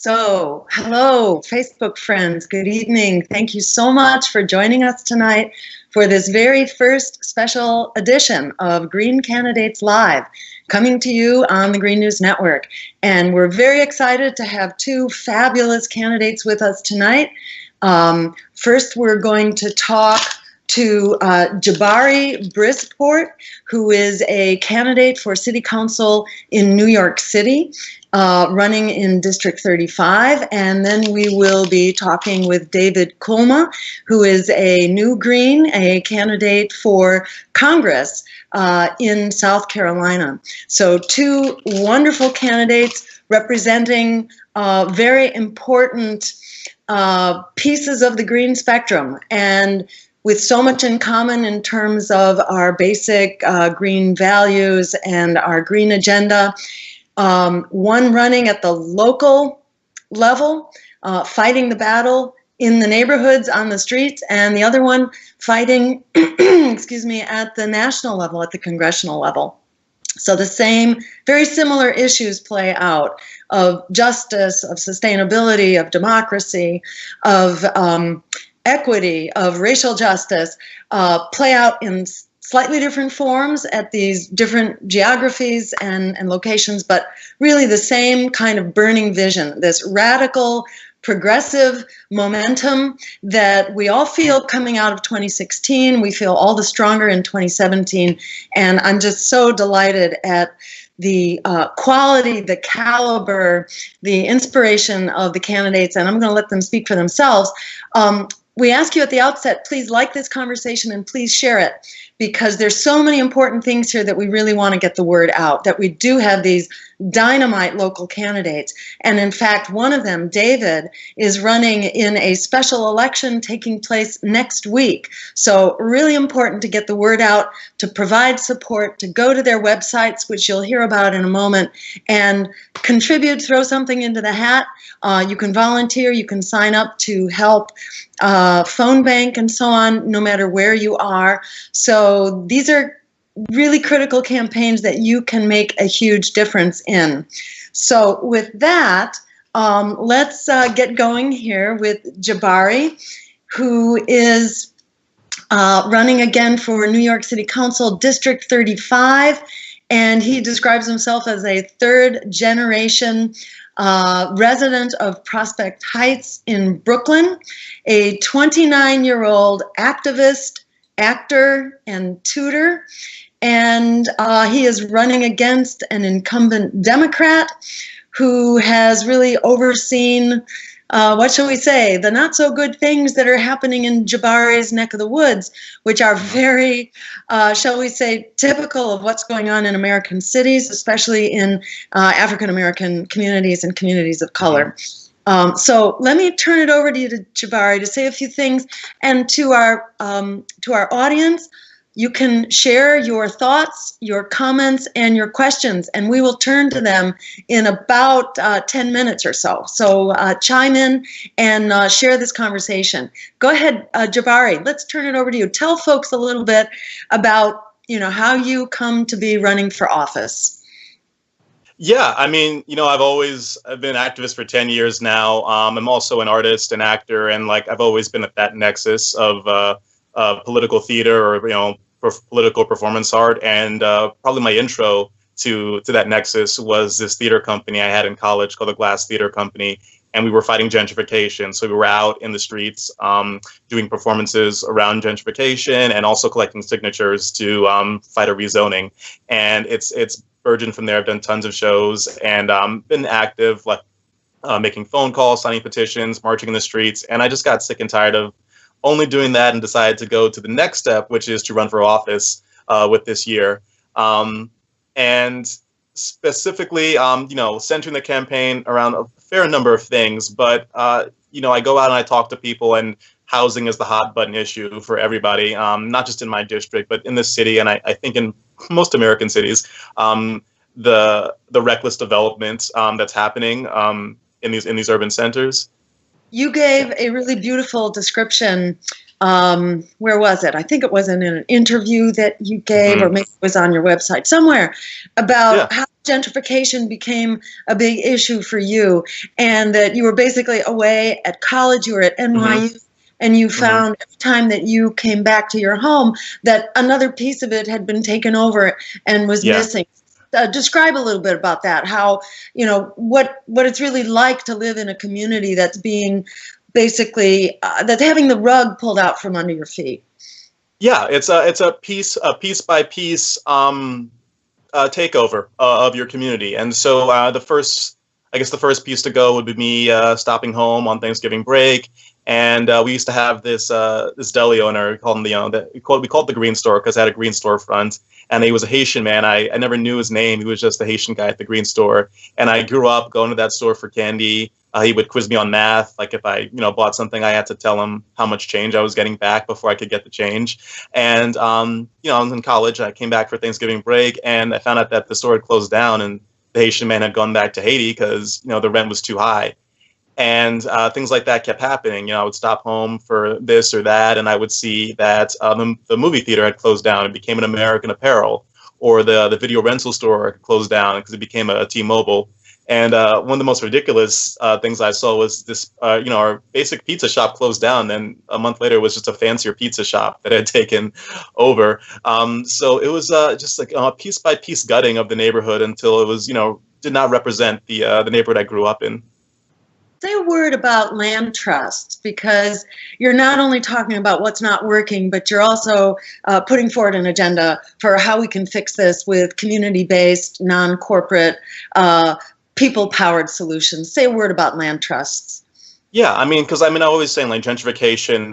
So, hello, Facebook friends. Good evening. Thank you so much for joining us tonight for this very first special edition of Green Candidates Live, coming to you on the Green News Network. And we're very excited to have two fabulous candidates with us tonight. First, we're going to talk to Jabari Brisport, who is a candidate for City Council in New York City, running in District 35. And then we will be talking with David Kulma, who is a new Green, a candidate for Congress in South Carolina. So two wonderful candidates representing very important pieces of the green spectrum, and with so much in common in terms of our basic green values and our green agenda. One running at the local level, fighting the battle in the neighborhoods, on the streets, and the other one fighting, excuse me, at the national level, at the congressional level. So the same, very similar issues play out of justice, of sustainability, of democracy, of equity, of racial justice, play out in slightly different forms at these different geographies and locations, but really the same kind of burning vision, this radical, progressive momentum that we all feel coming out of 2016. We feel all the stronger in 2017, and I'm just so delighted at the quality, the caliber, the inspiration of the candidates, and I'm going to let them speak for themselves. We ask you at the outset, please like this conversation and please share it, because there's so many important things here that we really want to get the word out, that we do have these dynamite local candidates. And in fact, one of them, David, is running in a special election taking place next week. So really important to get the word out, to provide support, to go to their websites, which you'll hear about in a moment, and contribute, throw something into the hat. You can volunteer, you can sign up to help phone bank and so on, no matter where you are. So these are really critical campaigns that you can make a huge difference in. So with that, let's get going here with Jabari, who is running again for New York City Council District 35, and he describes himself as a third-generation resident of Prospect Heights in Brooklyn, a 29-year-old activist, actor, and tutor, and he is running against an incumbent Democrat who has really overseen, what shall we say, the not so good things that are happening in Jabari's neck of the woods, which are very, shall we say, typical of what's going on in American cities, especially in African-American communities and communities of color. So let me turn it over to you, to Jabari, to say a few things, and to our audience. You can share your thoughts, your comments, and your questions, and we will turn to them in about 10 minutes or so. So chime in and share this conversation. Go ahead, Jabari, let's turn it over to you. Tell folks a little bit about, how you come to be running for office. Yeah, I mean, I've been an activist for 10 years now. I'm also an artist and actor, and I've always been at that nexus of political theater or, political performance art. And probably my intro to that nexus was this theater company I had in college called the Glass Theater Company. And we were fighting gentrification. So we were out in the streets doing performances around gentrification and also collecting signatures to fight a rezoning. And it's burgeoned from there. I've done tons of shows and been active, making phone calls, signing petitions, marching in the streets. And I just got sick and tired of only doing that and decided to go to the next step, which is to run for office with this year. And specifically, centering the campaign around a fair number of things. But, I go out and I talk to people, and housing is the hot button issue for everybody, not just in my district, but in the city. And I think in most American cities, the reckless development that's happening in these urban centers. You gave a really beautiful description. Where was it? I think it was in an interview that you gave, or maybe it was on your website somewhere, about how gentrification became a big issue for you, and that you were basically away at college, you were at NYU, and you found every time that you came back to your home that another piece of it had been taken over and was missing. Describe a little bit about that, how, what it's really like to live in a community that's being basically, that's having the rug pulled out from under your feet. Yeah, it's a piece by piece takeover of your community. And so the first piece to go would be me stopping home on Thanksgiving break. And we used to have this deli owner, we called him we called it the Green Store because it had a green storefront. And he was a Haitian man. I never knew his name. He was just a Haitian guy at the Green Store. And I grew up going to that store for candy. He would quiz me on math. Like if I, bought something, I had to tell him how much change I was getting back before I could get the change. And, I was in college. I came back for Thanksgiving break, and I found out that the store had closed down, and the Haitian man had gone back to Haiti because, the rent was too high. And things like that kept happening. I would stop home for this or that, and I would see that the movie theater had closed down and became an American Apparel, or the video rental store closed down because it became a T-Mobile. And one of the most ridiculous things I saw was this, our basic pizza shop closed down. And a month later, it was just a fancier pizza shop that had taken over. So it was just like a piece by piece gutting of the neighborhood until it was, did not represent the neighborhood I grew up in. Say a word about land trusts, because you're not only talking about what's not working, but you're also putting forward an agenda for how we can fix this with community-based, non-corporate, people-powered solutions. Say a word about land trusts. Yeah, because I always saying like gentrification,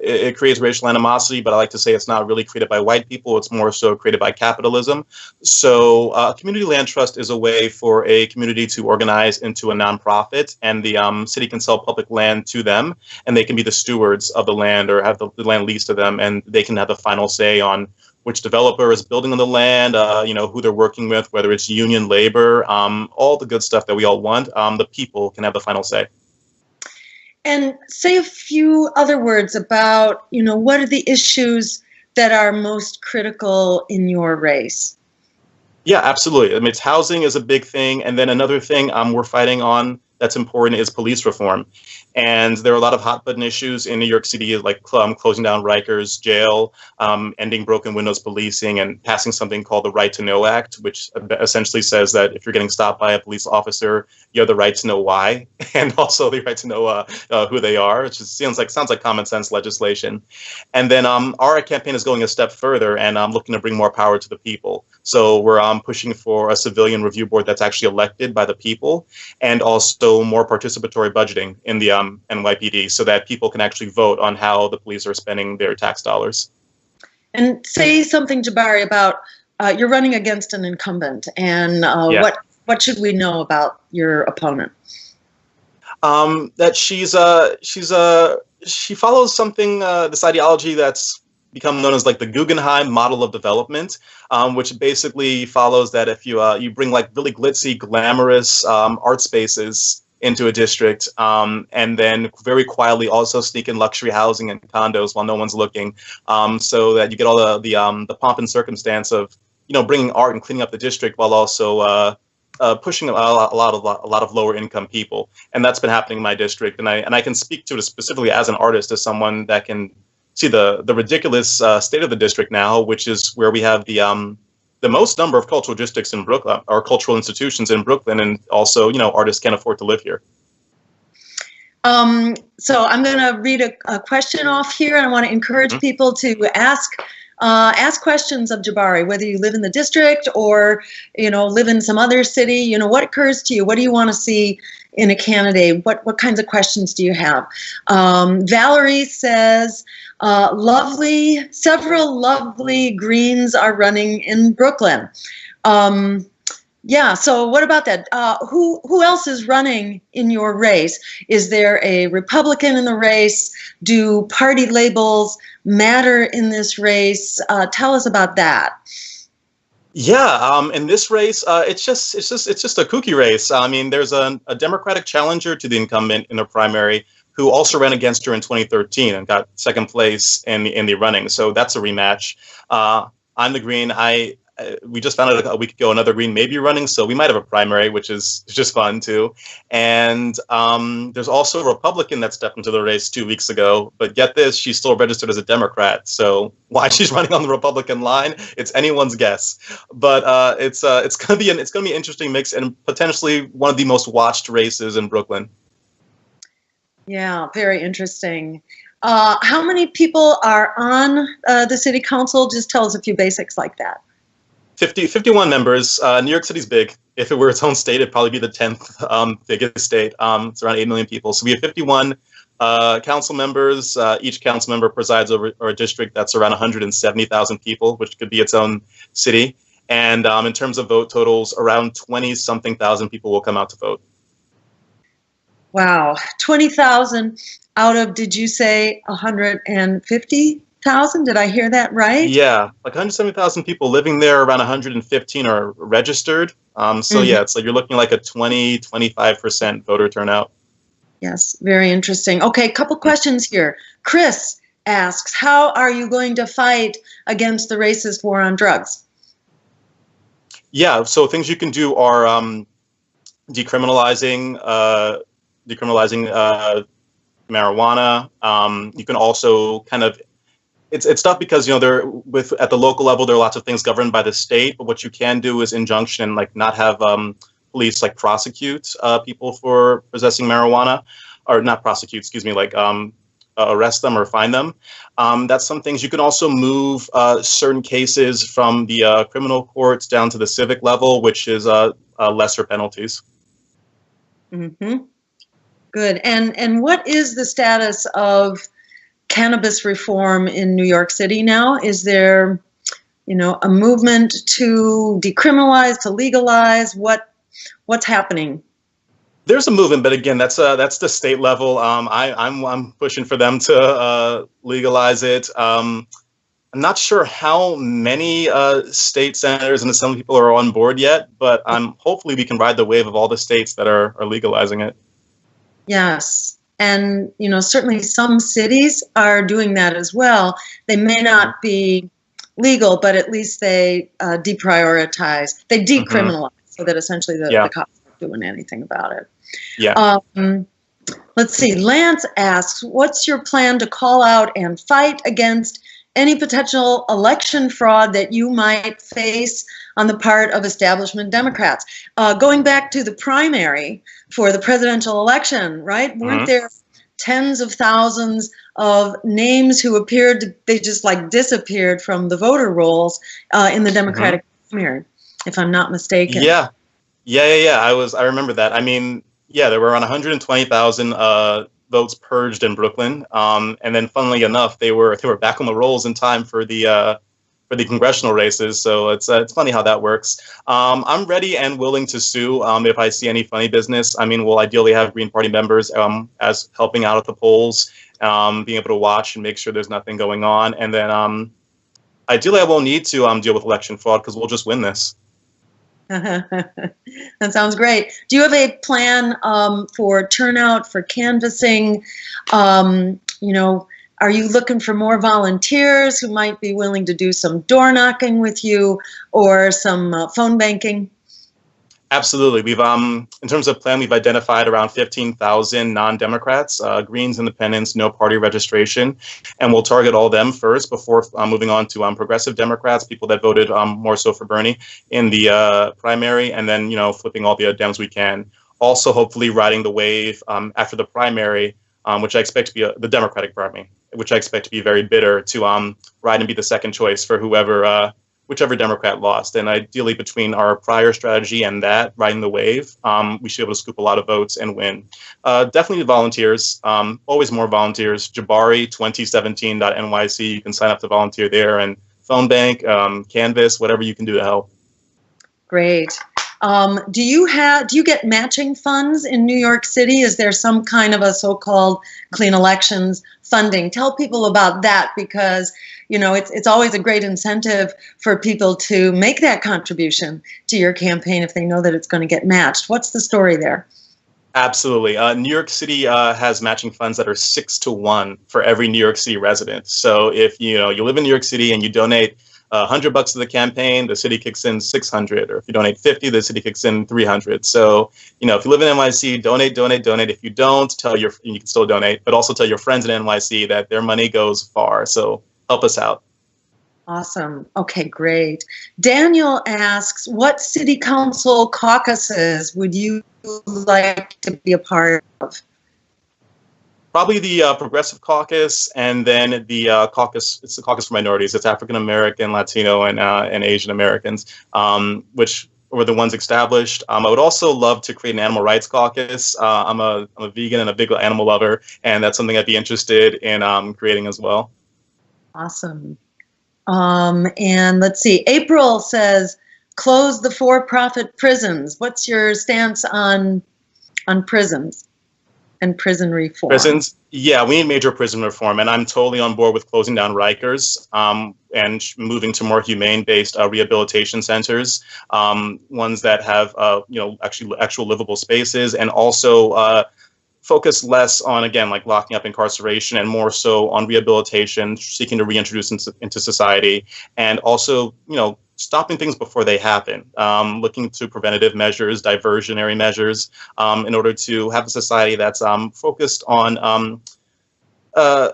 it creates racial animosity, but I like to say it's not really created by white people. It's more so created by capitalism. So a community land trust is a way for a community to organize into a nonprofit, and the city can sell public land to them, and they can be the stewards of the land or have the land leased to them, and they can have the final say on which developer is building on the land, who they're working with, whether it's union labor, all the good stuff that we all want. The people can have the final say. And say a few other words about, what are the issues that are most critical in your race? Yeah, absolutely. It's housing is a big thing. And then another thing we're fighting on that's important is police reform. And there are a lot of hot-button issues in New York City, like closing down Rikers jail, ending broken windows policing, and passing something called the Right to Know Act, which essentially says that if you're getting stopped by a police officer, you have the right to know why, and also the right to know who they are, which sounds like common sense legislation. And then our campaign is going a step further, and looking to bring more power to the people. So we're pushing for a civilian review board that's actually elected by the people, and also more participatory budgeting in the NYPD, so that people can actually vote on how the police are spending their tax dollars. And say something, Jabari, about you're running against an incumbent, and what should we know about your opponent? That she follows something, this ideology that's become known as like the Guggenheim model of development, which basically follows that if you bring like really glitzy, glamorous art spaces into a district, and then very quietly also sneak in luxury housing and condos while no one's looking, so that you get all the pomp and circumstance of bringing art and cleaning up the district while also pushing a lot of lower income people. And that's been happening in my district, and I can speak to it specifically as an artist, as someone that can see the ridiculous state of the district now, which is where we have the most number of cultural districts in Brooklyn, or cultural institutions in Brooklyn, and also, artists can't afford to live here. So I'm going to read a question off here, and I want to encourage people to ask questions of Jabari, whether you live in the district or, live in some other city. What occurs to you? What do you want to see in a candidate? What kinds of questions do you have? Valerie says, several lovely Greens are running in Brooklyn. So what about that? Who else is running in your race? Is there a Republican in the race? Do party labels matter in this race? Tell us about that. Yeah, in this race, it's just a kooky race. There's a Democratic challenger to the incumbent in the primary who also ran against her in 2013 and got second place in the running. So that's a rematch. I'm the Green. we just found out a week ago another Green may be running, so we might have a primary, which is just fun too. And there's also a Republican that stepped into the race 2 weeks ago, but get this, she's still registered as a Democrat. So why she's running on the Republican line, it's anyone's guess. But it's gonna be an interesting mix and potentially one of the most watched races in Brooklyn. Yeah, very interesting. How many people are on the city council? Just tell us a few basics like that. 51 members. New York City's big. If it were its own state, it'd probably be the 10th biggest state. It's around 8 million people. So we have 51 council members. Each council member presides over a district that's around 170,000 people, which could be its own city. And in terms of vote totals, around 20-something thousand people will come out to vote. Wow, 20,000 out of, did you say 150,000? Did I hear that right? Yeah, like 170,000 people living there, around 115 are registered. So yeah, it's like you're looking like a 20-25% voter turnout. Yes, very interesting. Okay, couple questions here. Chris asks, how are you going to fight against the racist war on drugs? Yeah, so things you can do are decriminalizing marijuana. You can also kind of, it's tough because, at the local level, there are lots of things governed by the state, but what you can do is injunction, like not have police like prosecute people for possessing marijuana, or not prosecute, excuse me, like arrest them or fine them. That's some things. You can also move certain cases from the criminal courts down to the civic level, which is lesser penalties. Mm-hmm. Good. And what is the status of cannabis reform in New York City now? Is there, a movement to decriminalize, to legalize? What's happening? There's a movement, but again, that's the state level. I'm pushing for them to legalize it. I'm not sure how many state senators and assembly people are on board yet, but hopefully we can ride the wave of all the states that are legalizing it. Yes. And, certainly some cities are doing that as well. They may not be legal, but at least they deprioritize, they decriminalize, so that essentially the cops aren't doing anything about it. Yeah. Let's see. Lance asks, what's your plan to call out and fight against any potential election fraud that you might face on the part of establishment Democrats? Going back to the primary for the presidential election, right? Weren't there tens of thousands of names who they just like disappeared from the voter rolls in the Democratic primary, if I'm not mistaken? Yeah. I remember that. I mean, yeah, there were around 120,000 votes purged in Brooklyn, and then, funnily enough, they were back on the rolls in time for the congressional races. So it's funny how that works. I'm ready and willing to sue if I see any funny business. I mean, we'll ideally have Green Party members as helping out at the polls, being able to watch and make sure there's nothing going on, and then ideally I won't need to deal with election fraud because we'll just win this. That sounds great. Do you have a plan for turnout, for canvassing? Are you looking for more volunteers who might be willing to do some door knocking with you or some phone banking? Absolutely. We've, in terms of plan, we've identified around 15,000 non-Democrats, Greens, Independents, no party registration, and we'll target all them first before moving on to progressive Democrats, people that voted more so for Bernie in the primary, and then flipping all the other Dems we can. Also, hopefully, riding the wave after the primary, which I expect to be the Democratic primary, which I expect to be very bitter, to ride and be the second choice for whichever Democrat lost. And ideally, between our prior strategy and that, riding the wave, we should be able to scoop a lot of votes and win. Definitely volunteers, always more volunteers. Jabari2017.nyc, you can sign up to volunteer there, and phone bank, canvas, whatever you can do to help. Great. Do you get matching funds in New York City? Is there some kind of a so-called clean elections funding? Tell people about that, because it's always a great incentive for people to make that contribution to your campaign if they know that it's going to get matched. What's the story there? Absolutely. New York City has matching funds that are 6 to 1 for every New York City resident. So if you live in New York City and you donate $100 to the campaign, the city kicks in $600. Or if you donate $50, the city kicks in $300. So, if you live in NYC, donate. If you don't, you can still donate, but also tell your friends in NYC that their money goes far. So help us out. Awesome. Okay, great. Daniel asks, what city council caucuses would you like to be a part of? Probably the Progressive Caucus, and then the caucus. It's the Caucus for Minorities. It's African American, Latino, and Asian Americans, which were the ones established. I would also love to create an animal rights caucus. I'm a vegan and a big animal lover, and that's something I'd be interested in creating as well. Awesome. And let's see. April says, close the for-profit prisons. What's your stance on prisons and prison reform? Prisons, yeah, we need major prison reform, and I'm totally on board with closing down Rikers and moving to more humane-based rehabilitation centers, ones that have actual livable spaces, and also focus less on, again, like locking up incarceration and more so on rehabilitation, seeking to reintroduce into society, and also, stopping things before they happen, looking to preventative measures, diversionary measures, in order to have a society that's focused on a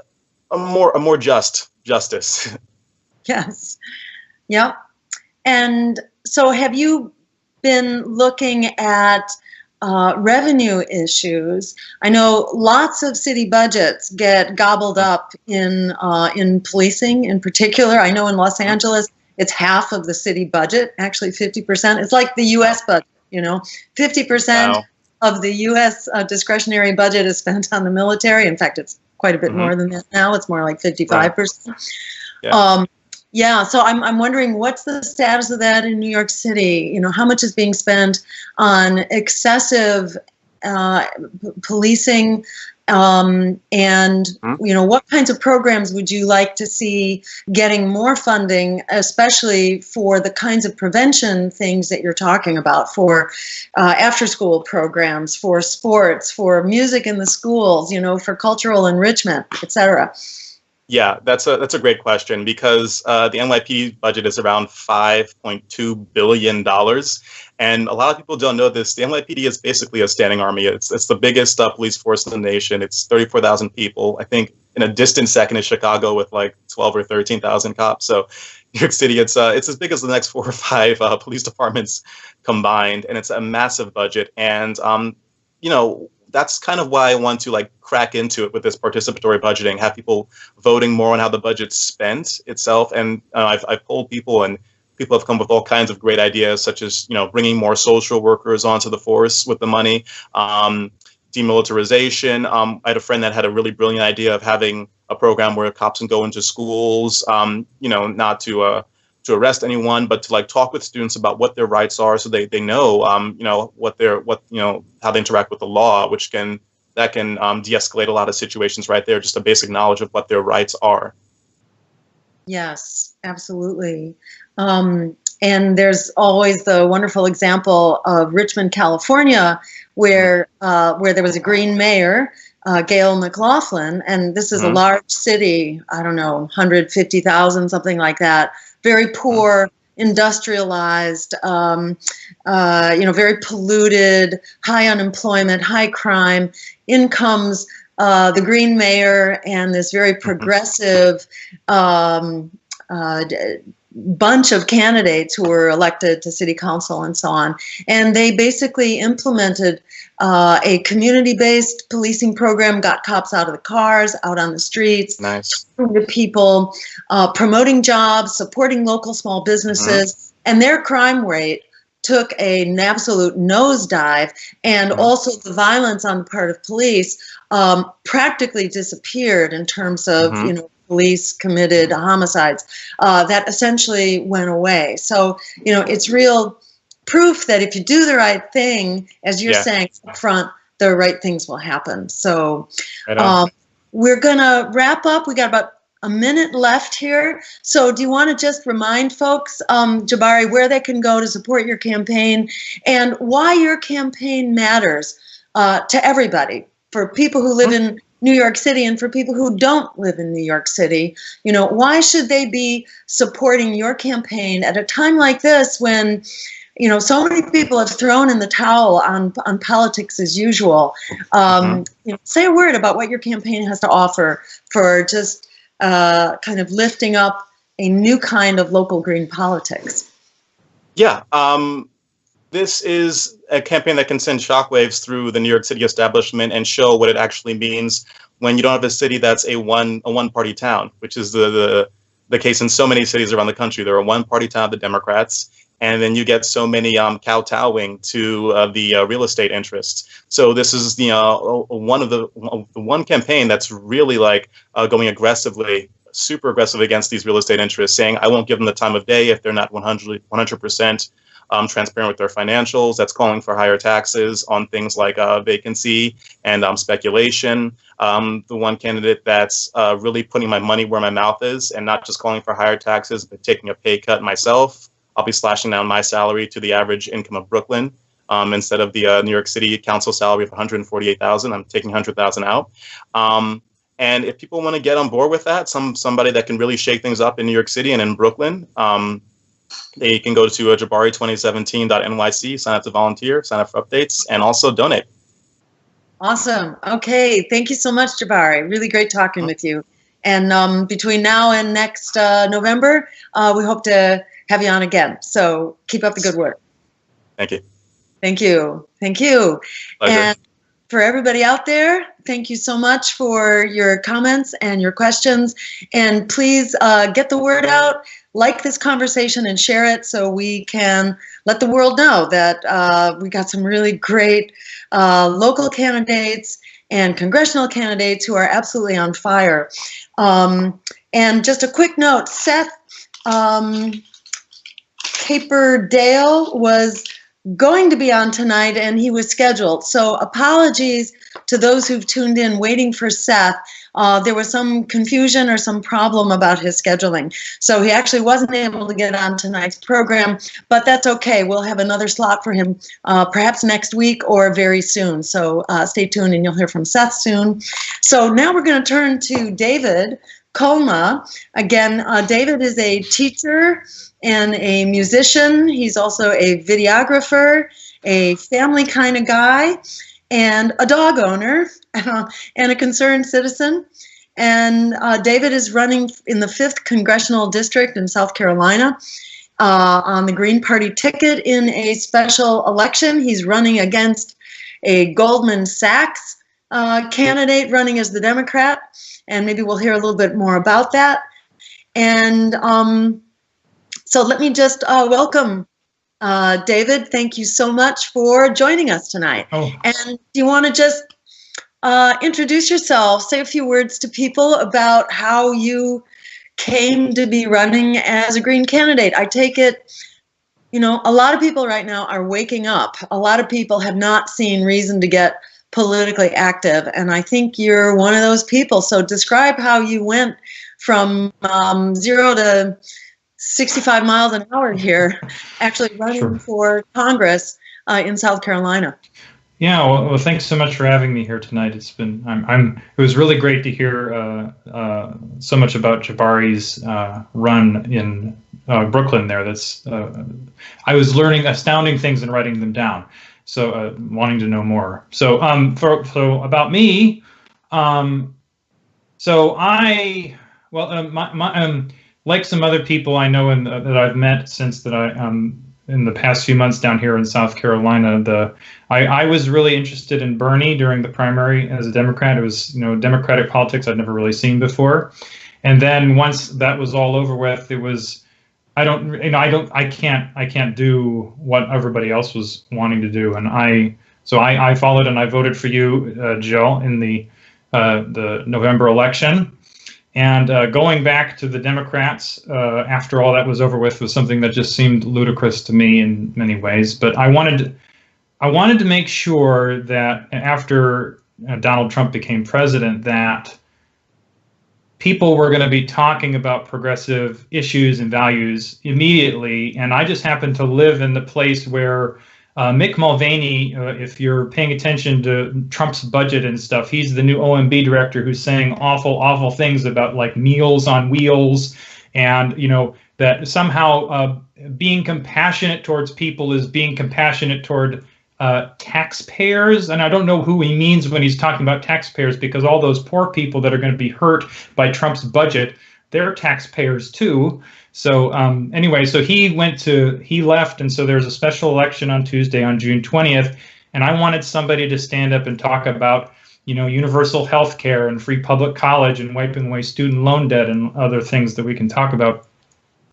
more justice. Yes. Yep. And so have you been looking at revenue issues? I know lots of city budgets get gobbled up in policing in particular. I know in Los Angeles, it's half of the city budget, actually 50%. It's like the U.S. budget, 50% Wow. of the U.S. Discretionary budget is spent on the military. In fact, it's quite a bit more than that now. It's more like 55%. Right. Yeah. So I'm wondering, what's the status of that in New York City? How much is being spent on excessive policing, and what kinds of programs would you like to see getting more funding, especially for the kinds of prevention things that you're talking about, for after-school programs, for sports, for music in the schools, for cultural enrichment, et cetera? Yeah, that's a great question, because the NYPD budget is around $5.2 billion. And a lot of people don't know this. The NYPD is basically a standing army. It's the biggest police force in the nation. It's 34,000 people. I think in a distant second is Chicago with like 12 or 13,000 cops. So New York City, it's as big as the next 4 or 5 police departments combined. And it's a massive budget. And, that's kind of why I want to crack into it with this participatory budgeting, have people voting more on how the budget's spent itself. And I've polled people, and people have come with all kinds of great ideas, such as, bringing more social workers onto the force with the money, demilitarization. I had a friend that had a really brilliant idea of having a program where cops can go into schools, not to arrest anyone, but to talk with students about what their rights are, so they know, how they interact with the law, that can de-escalate a lot of situations right there. Just a basic knowledge of what their rights are. Yes, absolutely. And there's always the wonderful example of Richmond, California, where there was a Green mayor, Gail McLaughlin, and this is a large city, I don't know, 150,000, something like that. Very poor, industrialized, very polluted, high unemployment, high crime. In comes the Green mayor and this very progressive bunch of candidates who were elected to city council and so on. And they basically implemented a community-based policing program, got cops out of the cars, out on the streets, nice, to people, promoting jobs, supporting local small businesses, and their crime rate took an absolute nosedive, and also the violence on the part of police practically disappeared in terms of, police committed homicides. That essentially went away. So, it's real proof that if you do the right thing, as you're saying up front, the right things will happen. So we're going to wrap up. We got about a minute left here. So do you want to just remind folks, Jabari, where they can go to support your campaign and why your campaign matters to everybody, for people who live in New York City, and for people who don't live in New York City, you know, why should they be supporting your campaign at a time like this when, you know, so many people have thrown in the towel on politics as usual? You know, say a word about what your campaign has to offer for just kind of lifting up a new kind of local green politics. Yeah, this is a campaign that can send shockwaves through the New York City establishment and show what it actually means when you don't have a city that's a one-party town, which is the case in so many cities around the country. They're a one-party town, the Democrats, and then you get so many kowtowing to the real estate interests. So this is one campaign that's really like going aggressively, super aggressive against these real estate interests, saying I won't give them the time of day if they're not 100% transparent with their financials. That's calling for higher taxes on things like vacancy and speculation. The one candidate that's really putting my money where my mouth is and not just calling for higher taxes, but taking a pay cut myself. I'll be slashing down my salary to the average income of Brooklyn. Instead of the New York City council salary of $148,000, I'm taking $100,000 out. And if people want to get on board with that, somebody that can really shake things up in New York City and in Brooklyn, they can go to Jabari2017.nyc, sign up to volunteer, sign up for updates, and also donate. Awesome. Okay. Thank you so much, Jabari. Really great talking with you. And between now and next November, we hope to have you on again. So keep up the good work. Thank you. Thank you. Thank you. Pleasure. And for everybody out there, thank you so much for your comments and your questions. And please get the word out, like this conversation and share it so we can let the world know that we got some really great local candidates and congressional candidates who are absolutely on fire. And just a quick note, Seth Caperdale was going to be on tonight and he was scheduled. So apologies to those who've tuned in waiting for Seth. There was some confusion or some problem about his scheduling. So he actually wasn't able to get on tonight's program, but that's okay. We'll have another slot for him perhaps next week or very soon. So stay tuned and you'll hear from Seth soon. So now we're going to turn to David Kulma. Again, David is a teacher and a musician. He's also a videographer, a family kind of guy, and a dog owner, and a concerned citizen. And David is running in the 5th Congressional District in South Carolina on the Green Party ticket in a special election. He's running against a Goldman Sachs candidate running as the Democrat, and maybe we'll hear a little bit more about that. And so let me just welcome David. Thank you so much for joining us tonight. Oh. And do you want to just introduce yourself, say a few words to people about how you came to be running as a Green candidate? I take it, you know, a lot of people right now are waking up. A lot of people have not seen reason to get politically active, and I think you're one of those people. So describe how you went from 0 to 65 miles an hour here, actually running for Congress in South Carolina. Yeah, well, thanks so much for having me here tonight. It's been, it was really great to hear so much about Jabari's run in Brooklyn there. That's, I was learning astounding things and writing them down, so wanting to know more. So, so about me, so I, well, like some other people I know that I've met since that in the past few months down here in South Carolina, I was really interested in Bernie during the primary as a Democrat. It was, you know, Democratic politics I'd never really seen before, and then once that was all over with, it was, I can't do what everybody else was wanting to do, and so I followed and I voted for you, Jill, in the November election. And going back to the Democrats after all that was over with was something that just seemed ludicrous to me in many ways. But I wanted to make sure that after Donald Trump became president, that people were going to be talking about progressive issues and values immediately. And I just happened to live in the place where Mick Mulvaney, if you're paying attention to Trump's budget and stuff, he's the new OMB director who's saying awful things about like Meals on Wheels, and that somehow being compassionate towards people is being compassionate toward taxpayers. And I don't know who he means when he's talking about taxpayers, because all those poor people that are going to be hurt by Trump's budget, they're taxpayers too. So anyway, so he left, and so there's a special election on Tuesday, on June 20th, and I wanted somebody to stand up and talk about, universal health care and free public college and wiping away student loan debt and other things that we can talk about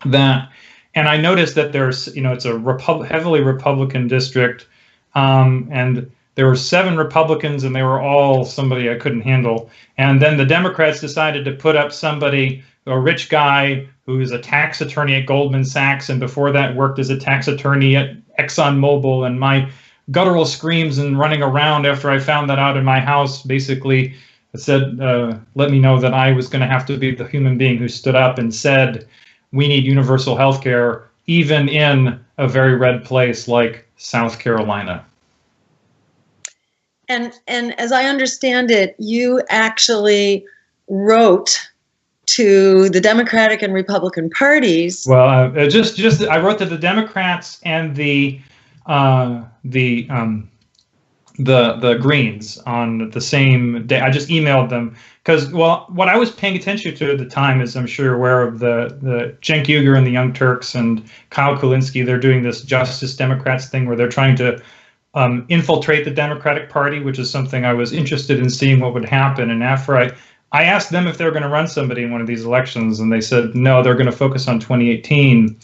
that. And I noticed that there's, it's a heavily Republican district, and there were 7 Republicans, and they were all somebody I couldn't handle. And then the Democrats decided to put up somebody, a rich guy who's a tax attorney at Goldman Sachs, and before that worked as a tax attorney at ExxonMobil. And my guttural screams and running around after I found that out in my house basically said, let me know that I was going to have to be the human being who stood up and said, we need universal health care, even in a very red place like South Carolina. And as I understand it, you actually wrote to the Democratic and Republican parties. Well, I wrote to the Democrats and the Greens on the same day. I just emailed them because, well, what I was paying attention to at the time is, I'm sure you're aware of the Cenk Uygur and the Young Turks and Kyle Kulinski. They're doing this Justice Democrats thing where they're trying to infiltrate the Democratic Party, which is something I was interested in seeing what would happen. And after I asked them if they were going to run somebody in one of these elections, and they said no, they're going to focus on 2018.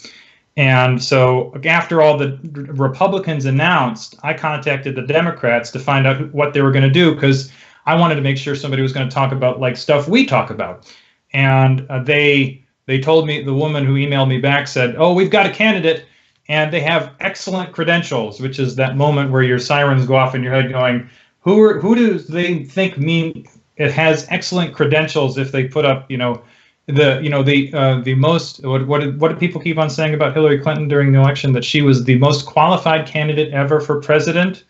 And so after all the Republicans announced, I contacted the Democrats to find out what they were going to do, because I wanted to make sure somebody was going to talk about like stuff we talk about. And they told me, the woman who emailed me back said, oh, we've got a candidate and they have excellent credentials, which is that moment where your sirens go off in your head going, who do they think mean it has excellent credentials if they put up, the most, what did people keep on saying about Hillary Clinton during the election? That she was the most qualified candidate ever for president.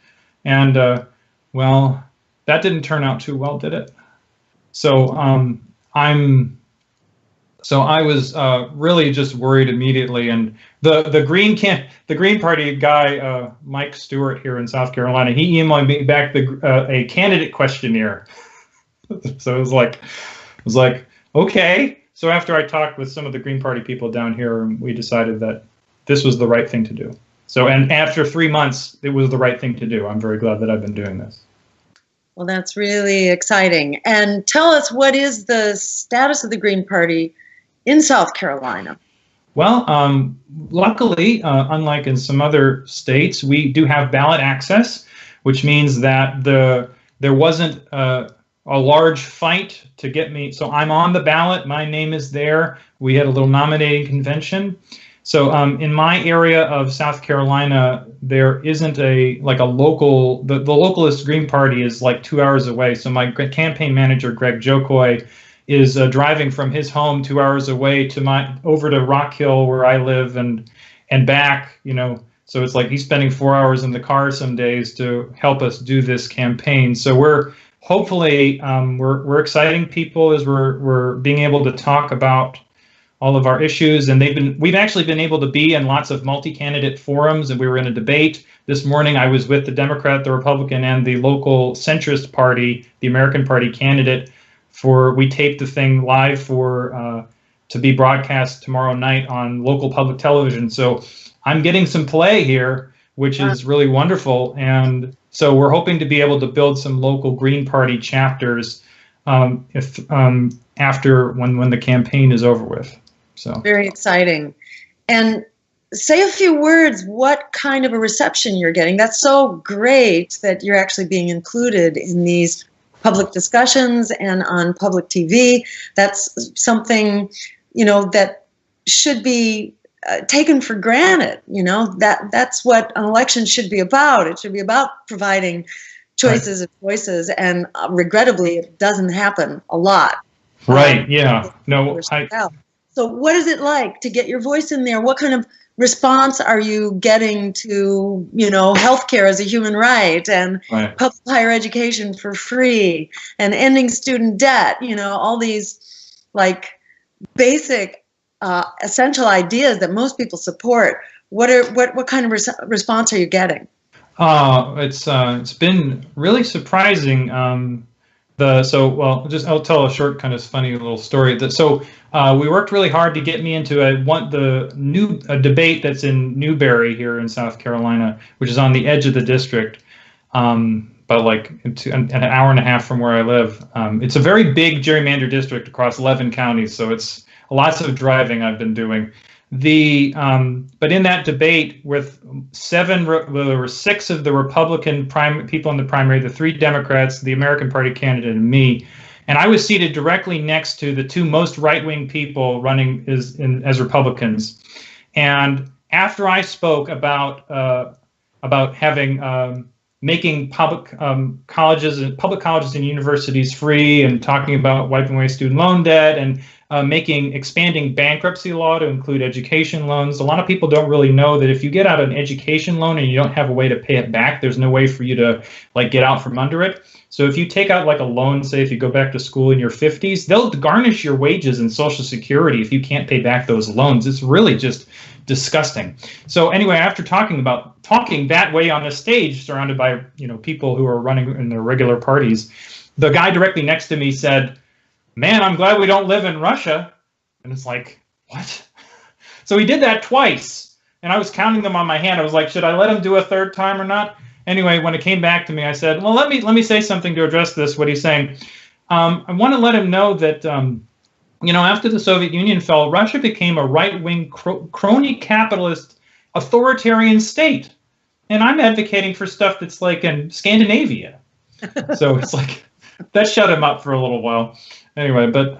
And well, that didn't turn out too well, did it? So I was really just worried immediately. And the Green Party guy, Mike Stewart here in South Carolina, he emailed me back a candidate questionnaire. So it was like, okay. So after I talked with some of the Green Party people down here, we decided that this was the right thing to do. So, and after 3 months, it was the right thing to do. I'm very glad that I've been doing this. Well, that's really exciting. And tell us, what is the status of the Green Party in South Carolina? Well, luckily, unlike in some other states, we do have ballot access, which means that there wasn't a large fight to get me. So I'm on the ballot. My name is there. We had a little nominating convention. So in my area of South Carolina, there isn't a local, the localist Green Party is like 2 hours away. So my campaign manager, Greg Jokoy, is driving from his home 2 hours away to over to Rock Hill where I live and back, So it's like he's spending 4 hours in the car some days to help us do this campaign. So we're hopefully we're exciting people as we're being able to talk about all of our issues. And we've actually been able to be in lots of multi-candidate forums, and we were in a debate this morning. I was with the Democrat, the Republican, and the local centrist party, the American Party candidate. We taped the thing live to be broadcast tomorrow night on local public television. So I'm getting some play here, which is really wonderful. And so we're hoping to be able to build some local Green Party chapters after when the campaign is over with. So very exciting. And say a few words, what kind of a reception you're getting. That's so great that you're actually being included in these public discussions and on public TV. That's something, that should be taken for granted. That's what an election should be about. It should be about providing choices and voices, and regrettably, it doesn't happen a lot. Right, yeah. No, So what is it like to get your voice in there? What kind of response are you getting to, healthcare as a human right, and Right. public higher education for free, and ending student debt, all these like basic essential ideas that most people support. What kind of response are you getting? It's been really surprising. I'll tell a short, kind of funny little story. We worked really hard to get me into a debate that's in Newberry here in South Carolina, which is on the edge of the district, but like an hour and a half from where I live. It's a very big gerrymandered district across 11 counties, so it's lots of driving I've been doing. But in that debate, with there were 6 of the Republican people in the primary, the 3 Democrats, the American Party candidate, and me, and I was seated directly next to the 2 most right-wing people running as Republicans. And after I spoke about having making public colleges and universities free, and talking about wiping away student loan debt, and expanding bankruptcy law to include education loans. A lot of people don't really know that if you get out an education loan and you don't have a way to pay it back, there's no way for you to get out from under it. So if you take out a loan, say if you go back to school in your 50s, they'll garnish your wages and Social Security if you can't pay back those loans. It's really just disgusting. So anyway, after talking that way on a stage surrounded by people who are running in their regular parties, the guy directly next to me said, "Man, I'm glad we don't live in Russia." And it's like, what? So he did that twice, and I was counting them on my hand. I was like, should I let him do a third time or not? Anyway, when it came back to me, I said, well, let me say something to address this, what he's saying. I want to let him know that, after the Soviet Union fell, Russia became a right-wing crony capitalist authoritarian state. And I'm advocating for stuff that's like in Scandinavia. So it's like, that shut him up for a little while. Anyway, but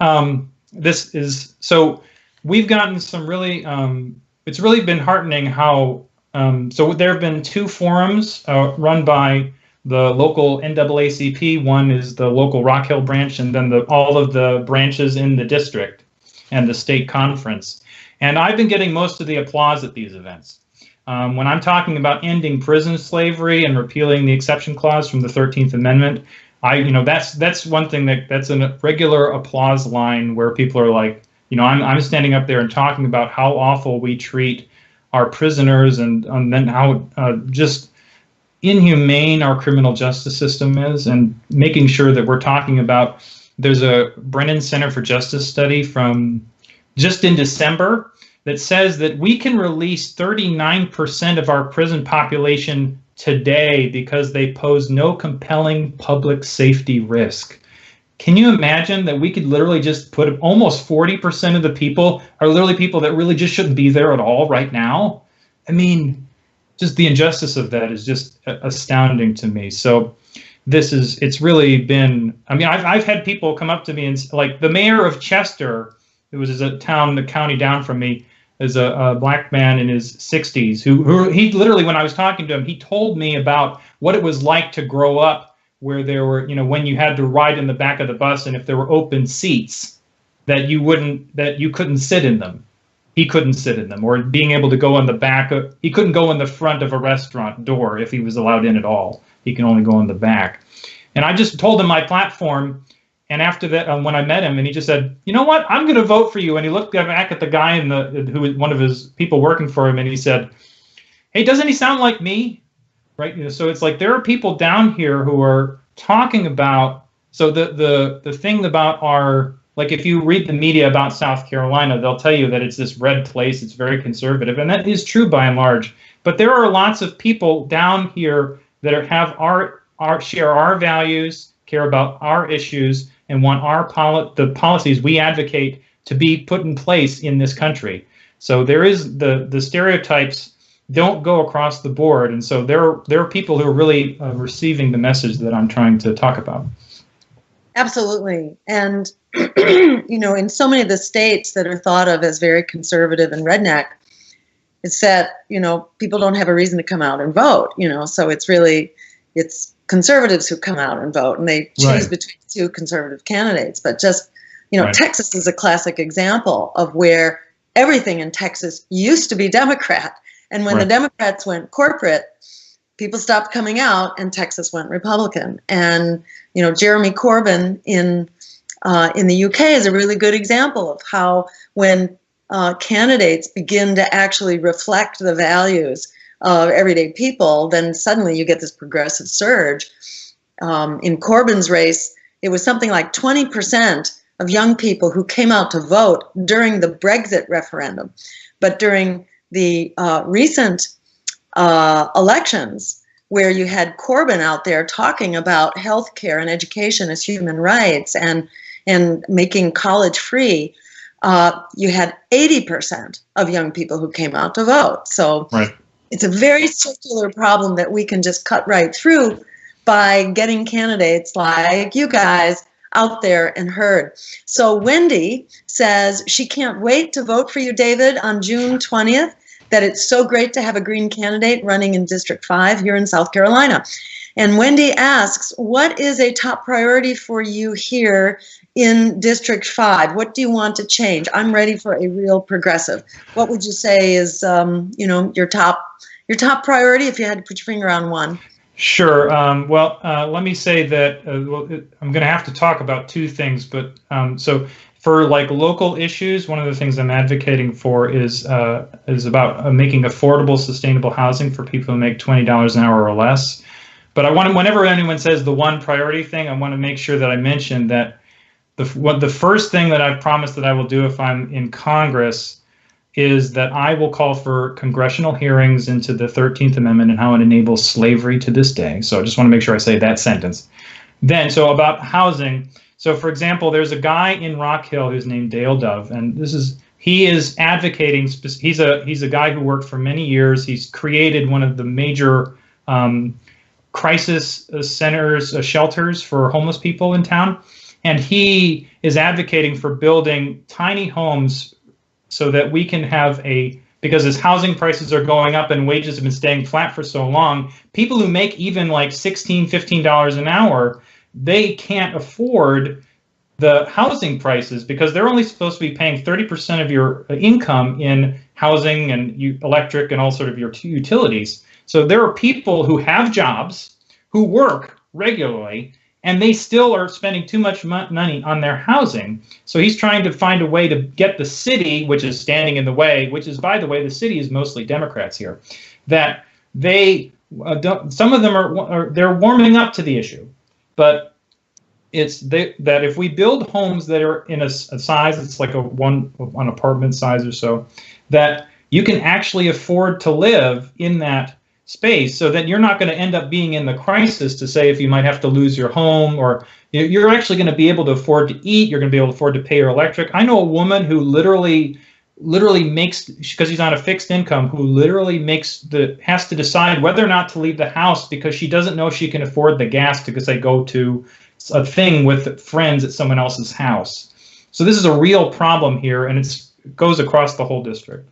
so we've gotten some really, it's really been heartening how, so there have been 2 forums run by the local NAACP. One is the local Rock Hill branch, and then all of the branches in the district and the state conference. And I've been getting most of the applause at these events. When I'm talking about ending prison slavery and repealing the exception clause from the 13th Amendment, that's one thing that's a regular applause line where people are like, I'm standing up there and talking about how awful we treat our prisoners, and then how just inhumane our criminal justice system is, and making sure that we're talking about, there's a Brennan Center for Justice study from just in December that says that we can release 39% of our prison population today because they pose no compelling public safety risk. Can you imagine that we could literally just put almost 40% of the people are literally people that really just shouldn't be there at all right now? I mean, just the injustice of that is just astounding to me. So it's really been, I've had people come up to me and like the mayor of Chester, who was the county down from me, is a black man in his 60s who he literally, when I was talking to him, he told me about what it was like to grow up where there were, when you had to ride in the back of the bus, and if there were open seats that you couldn't sit in them. He couldn't sit in them, or being able to go in the back he couldn't go in the front of a restaurant door if he was allowed in at all. He can only go in the back. And I just told him my platform. And after that, when I met him, and he just said, "You know what? I'm going to vote for you." And he looked back at the guy who was one of his people working for him, and he said, "Hey, doesn't he sound like me?" Right? So it's like there are people down here who are talking about. So the thing about like if you read the media about South Carolina, they'll tell you that it's this red place. It's very conservative, and that is true by and large. But there are lots of people down here that share our values, care about our issues, and want the policies we advocate to be put in place in this country. So there is the stereotypes don't go across the board, and so there are people who are really receiving the message that I'm trying to talk about. Absolutely. And in so many of the states that are thought of as very conservative and redneck, it's that people don't have a reason to come out and vote. So it's conservatives who come out and vote, and they choose between 2 conservative candidates. But just, right. Texas is a classic example of where everything in Texas used to be Democrat. And when the Democrats went corporate, people stopped coming out, and Texas went Republican. And Jeremy Corbyn in the UK is a really good example of how when candidates begin to actually reflect the values of everyday people, then suddenly you get this progressive surge. In Corbyn's race, it was something like 20% of young people who came out to vote during the Brexit referendum. But during the recent elections, where you had Corbyn out there talking about healthcare and education as human rights and making college free, you had 80% of young people who came out to vote. So it's a very circular problem that we can just cut right through by getting candidates like you guys out there and heard. So Wendy says she can't wait to vote for you, David, on June 20th, that it's so great to have a Green candidate running in District 5 here in South Carolina. And Wendy asks, what is a top priority for you here in District 5? What do you want to change? I'm ready for a real progressive. What would you say is, your top priority if you had to put your finger on one? Sure. Let me say that I'm going to have to talk about two things. But so for like local issues, one of the things I'm advocating for is about making affordable, sustainable housing for people who make $20 an hour or less. But whenever anyone says the one priority thing, I want to make sure that I mention that the first thing that I've promised that I will do if I'm in Congress is that I will call for congressional hearings into the 13th Amendment and how it enables slavery to this day. So I just want to make sure I say that sentence. Then, so about housing. So for example, there's a guy in Rock Hill who's named Dale Dove, and he is advocating. He's a guy who worked for many years. He's created one of the major crisis centers, shelters for homeless people in town. And he is advocating for building tiny homes so that we can have because as housing prices are going up and wages have been staying flat for so long, people who make even like $16, $15 an hour, they can't afford the housing prices because they're only supposed to be paying 30% of your income in housing and electric and all sort of your utilities. So there are people who have jobs, who work regularly, and they still are spending too much money on their housing. So he's trying to find a way to get the city, which is standing in the way, which is, by the way, the city is mostly Democrats here, that they, some of them they're warming up to the issue. But it's that if we build homes that are in a size, it's like one apartment size or so, that you can actually afford to live in that space, so that you're not going to end up being in the crisis to say if you might have to lose your home, or you're actually going to be able to afford to eat, you're going to be able to afford to pay your electric. I know a woman who literally makes, because she's on a fixed income, who literally has to decide whether or not to leave the house because she doesn't know if she can afford the gas because they go to a thing with friends at someone else's house. So this is a real problem here, and it goes across the whole district.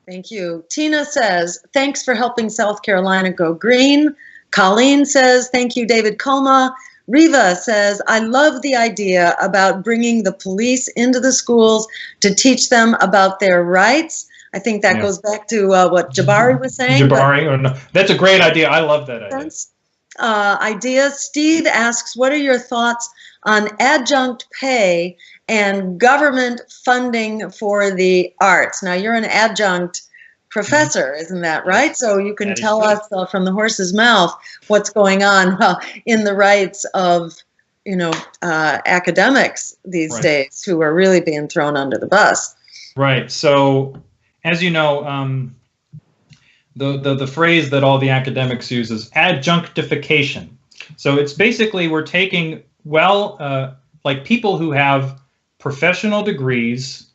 Thank you. Tina says, thanks for helping South Carolina go green. Colleen says, thank you, David Kulma. Riva says, I love the idea about bringing the police into the schools to teach them about their rights. I think that goes back to what Jabari was saying. That's a great idea. I love that idea. Steve asks, what are your thoughts on adjunct pay and government funding for the arts? Now, you're an adjunct professor, isn't that right? So you can tell us from the horse's mouth what's going on in the rights of, academics these days who are really being thrown under the bus. Right. So, as you know, the phrase that all the academics use is adjunctification. So it's basically we're taking, like people who have professional degrees,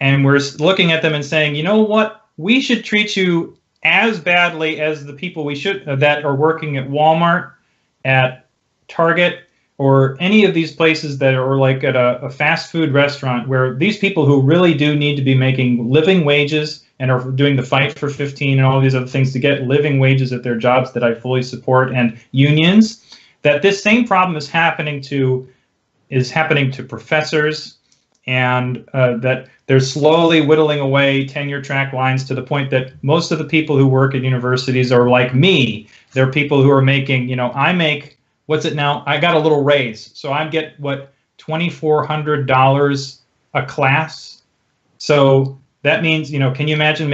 and we're looking at them and saying, you know what, we should treat you as badly as the people that are working at Walmart, at Target, or any of these places that are like at a fast food restaurant, where these people who really do need to be making living wages and are doing the fight for 15 and all these other things to get living wages at their jobs that I fully support, and unions, that this same problem is happening to professors and that they're slowly whittling away tenure track lines to the point that most of the people who work at universities are like me. They're people who are making, I make, what's it now? I got a little raise. So I get, $2,400 a class. So that means, can you imagine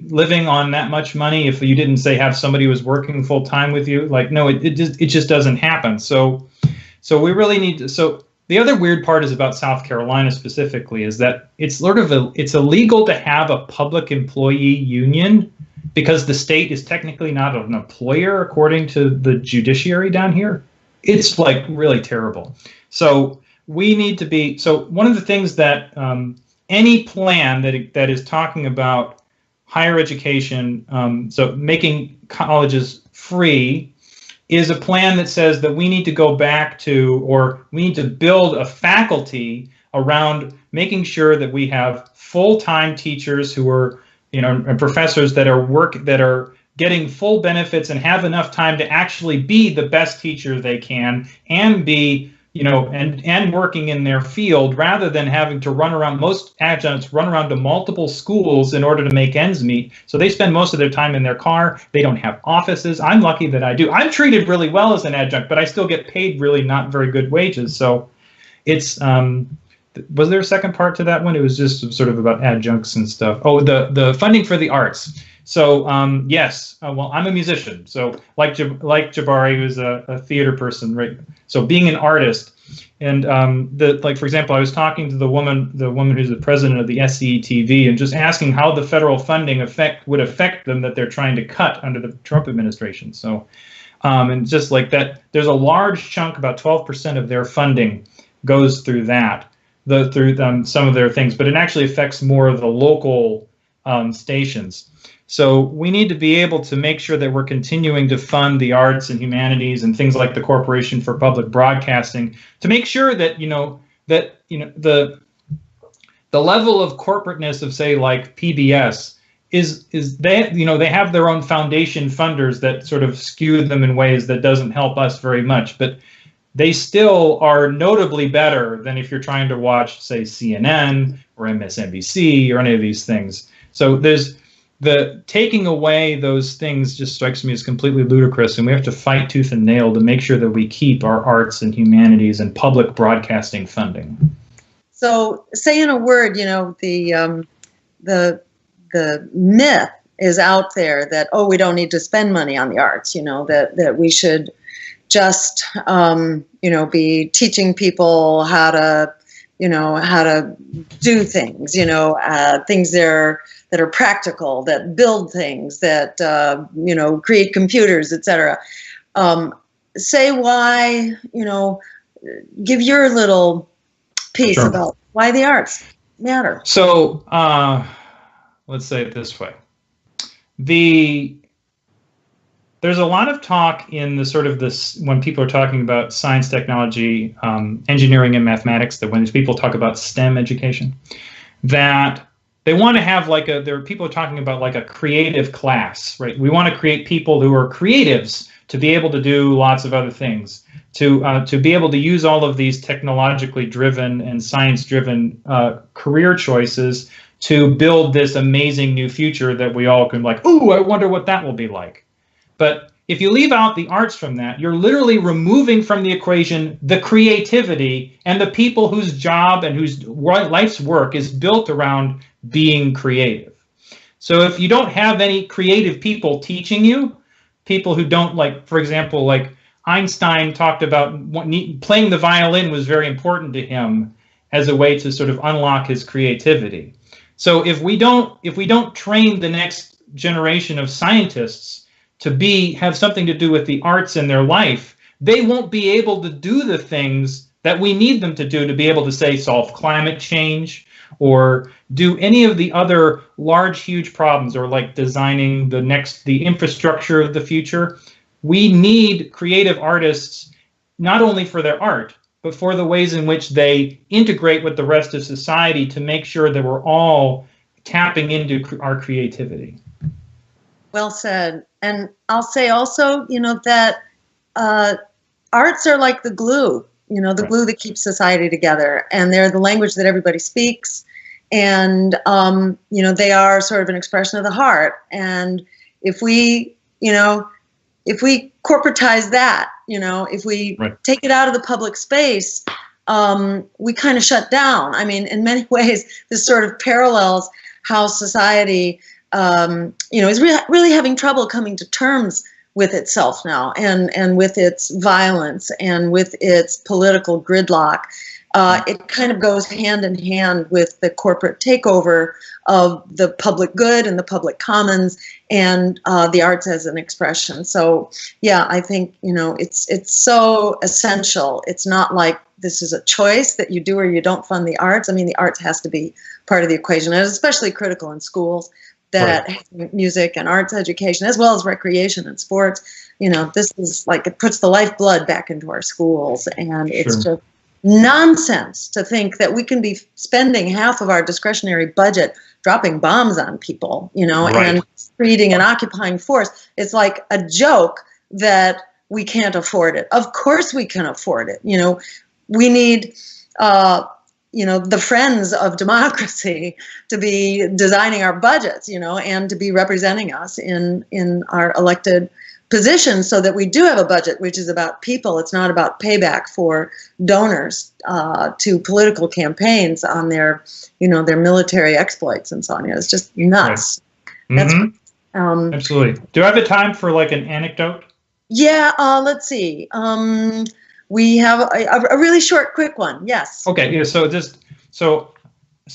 living on that much money if you didn't say have somebody who was working full time with you? Like, no, it just doesn't happen. So we really need to, so the other weird part is about South Carolina specifically is that it's it's illegal to have a public employee union because the state is technically not an employer according to the judiciary down here. It's like really terrible. So we need to be, so one of the things that any plan that is talking about higher education, so making colleges free, is a plan that says that we need to go back to, or we need to build a faculty around making sure that we have full-time teachers who are, and professors that are getting full benefits and have enough time to actually be the best teacher they can and be, and working in their field rather than having to run around. Most adjuncts run around to multiple schools in order to make ends meet. So they spend most of their time in their car. They don't have offices. I'm lucky that I do. I'm treated really well as an adjunct, but I still get paid really not very good wages. So it's, was there a second part to that one? It was just sort of about adjuncts and stuff. Oh, the funding for the arts. So yes, well, I'm a musician. So like Jabari, who's a theater person, right? So being an artist, and for example, I was talking to the woman who's the president of the SCETV, and just asking how the federal funding would affect them that they're trying to cut under the Trump administration. So, and just like that, there's a large chunk, about 12% of their funding goes through that, through some of their things, but it actually affects more of the local stations. So we need to be able to make sure that we're continuing to fund the arts and humanities and things like the Corporation for Public Broadcasting to make sure that the level of corporateness of, say, like PBS is they have their own foundation funders that sort of skew them in ways that doesn't help us very much, but they still are notably better than if you're trying to watch, say, CNN or MSNBC or any of these things. So the taking away those things just strikes me as completely ludicrous, and we have to fight tooth and nail to make sure that we keep our arts and humanities and public broadcasting funding. So, say in a word, the myth is out there that, we don't need to spend money on the arts, that we should just be teaching people how to do things, things that are practical, that build things, that create computers, etc. Say why, give your little piece about why the arts matter. So let's say it this way. There's a lot of talk in the sort of this, when people are talking about science, technology, engineering, and mathematics, that when people talk about STEM education, that they want to have there are people talking about like a creative class, right? We want to create people who are creatives to be able to do lots of other things, to be able to use all of these technologically driven and science driven career choices to build this amazing new future that we all can like, ooh, I wonder what that will be like. But if you leave out the arts from that, you're literally removing from the equation the creativity and the people whose job and whose life's work is built around being creative. So if you don't have any creative people teaching you, people who don't, like, for example, like Einstein talked about playing the violin was very important to him as a way to sort of unlock his creativity. So if we don't train the next generation of scientists to have something to do with the arts in their life, they won't be able to do the things that we need them to do to be able to, say, solve climate change or do any of the other large, huge problems, or like designing the infrastructure of the future. We need creative artists, not only for their art, but for the ways in which they integrate with the rest of society to make sure that we're all tapping into our creativity. Well said. And I'll say also, that arts are like the glue, the glue that keeps society together. And they're the language that everybody speaks. And, they are sort of an expression of the heart. And if we corporatize that, if we take it out of the public space, we kind of shut down. I mean, in many ways, this sort of parallels how society, is really having trouble coming to terms with itself now, and with its violence and with its political gridlock. It kind of goes hand in hand with the corporate takeover of the public good and the public commons and the arts as an expression. So, yeah, I think, it's so essential. It's not like this is a choice that you do or you don't fund the arts. I mean, the arts has to be part of the equation, and it's especially critical in schools that have music and arts education, as well as recreation and sports. This is like, it puts the lifeblood back into our schools, and it's just nonsense to think that we can be spending half of our discretionary budget dropping bombs on people, and creating an occupying force. It's like a joke that we can't afford it. Of course we can afford it. We need, the friends of democracy to be designing our budgets, and to be representing us in our elected positions, so that we do have a budget which is about people. It's not about payback for donors to political campaigns on their military exploits and so on. It's just nuts. That's absolutely. Do I have the time for like an anecdote? Yeah. Let's see. We have a really short, quick one. Yes. Okay. Yeah. So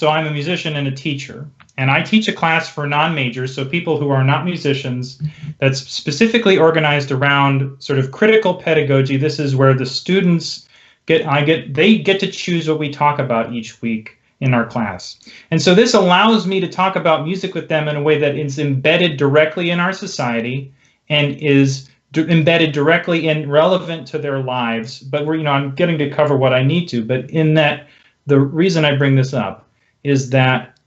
I'm a musician and a teacher, and I teach a class for non-majors, so people who are not musicians, that's specifically organized around sort of critical pedagogy. This is where the students get to choose what we talk about each week in our class. And so this allows me to talk about music with them in a way that is embedded directly in our society and is embedded directly and relevant to their lives. But I'm getting to cover what I need to. But in that, the reason I bring this up is that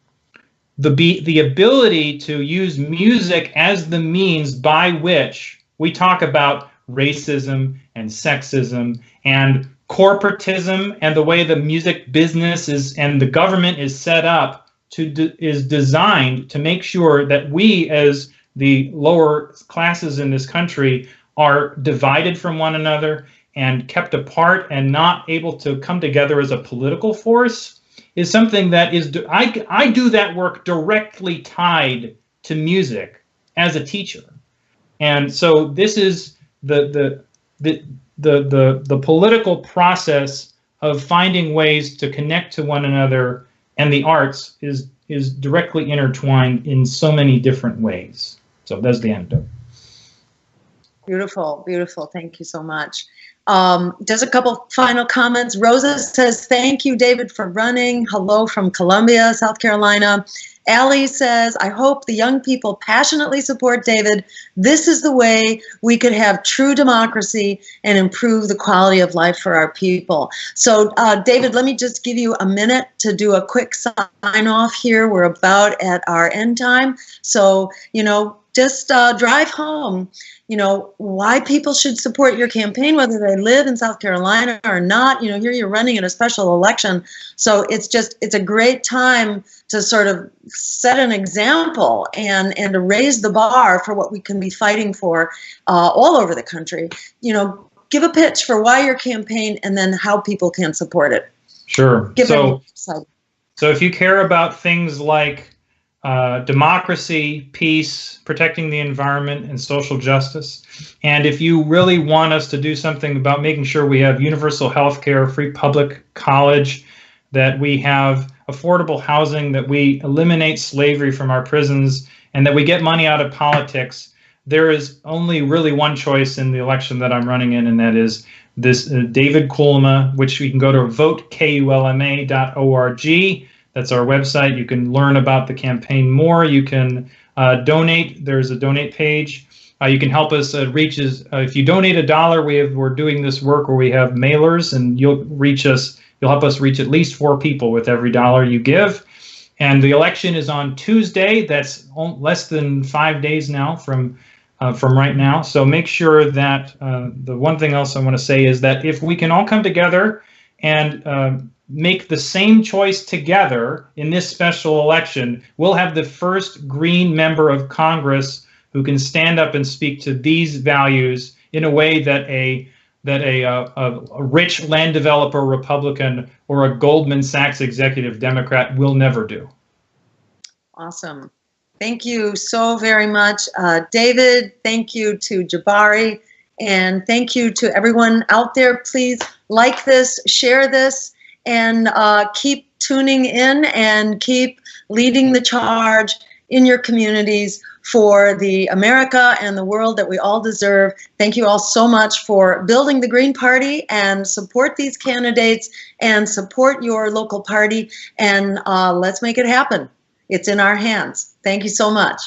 the ability to use music as the means by which we talk about racism and sexism and corporatism, and the way the music business is and the government is set up is designed to make sure that we, as the lower classes in this country, are divided from one another and kept apart and not able to come together as a political force, is something that is, I do that work directly tied to music as a teacher. And so this is the political process of finding ways to connect to one another, and the arts is directly intertwined in so many different ways. So that's the anecdote. Beautiful, beautiful. Thank you so much. Just a couple final comments. Rosa says, thank you, David, for running. Hello from Columbia, South Carolina. Allie says, I hope the young people passionately support David. This is the way we could have true democracy and improve the quality of life for our people. So, David, let me just give you a minute to do a quick sign off here. We're about at our end time. So, just drive home, why people should support your campaign, whether they live in South Carolina or not. Here you're running in a special election. So it's a great time to sort of set an example and to raise the bar for what we can be fighting for all over the country. Give a pitch for why your campaign and then how people can support it. Sure. So if you care about things like democracy, peace, protecting the environment, and social justice, and if you really want us to do something about making sure we have universal health care, free public college, that we have affordable housing, that we eliminate slavery from our prisons, and that we get money out of politics, there is only really one choice in the election that I'm running in, and that is this David Kulma, which you can go to votekulma.org. That's our website. You can learn about the campaign more. You can donate. There's a donate page. You can help us reach us. If you donate $1, we're doing this work where we have mailers, and you'll reach us. You'll help us reach at least 4 people with every $1 you give. And the election is on Tuesday. That's less than 5 days now from from right now. So make sure that the one thing else I want to say is that if we can all come together and make the same choice together in this special election, we'll have the first Green member of Congress who can stand up and speak to these values in a way that a rich land developer Republican or a Goldman Sachs executive Democrat will never do. Awesome. Thank you so very much, David. Thank you to Jabari, and thank you to everyone out there. Please like this, share this, and keep tuning in and keep leading the charge in your communities for the America and the world that we all deserve. Thank you all so much for building the Green Party, and support these candidates and support your local party, and let's make it happen. It's in our hands. Thank you so much.